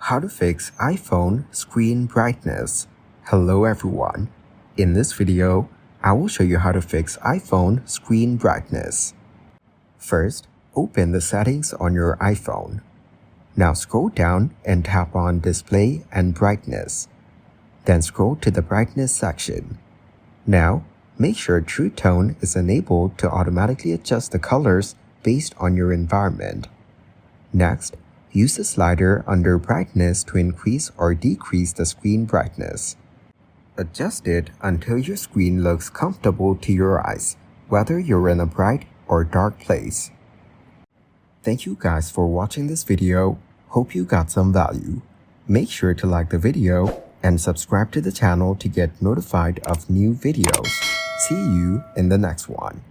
How to fix iPhone screen brightness. Hello everyone. In this video, I will show you how to fix iPhone screen brightness. First, open the settings on your iPhone. Now scroll down and tap on Display and Brightness. Then scroll to the Brightness section. Now, make sure True Tone is enabled to automatically adjust the colors based on your environment. Next, use the slider under Brightness to increase or decrease the screen brightness. Adjust it until your screen looks comfortable to your eyes, whether you're in a bright or dark place. Thank you guys for watching this video. Hope you got some value. Make sure to like the video and subscribe to the channel to get notified of new videos. See you in the next one.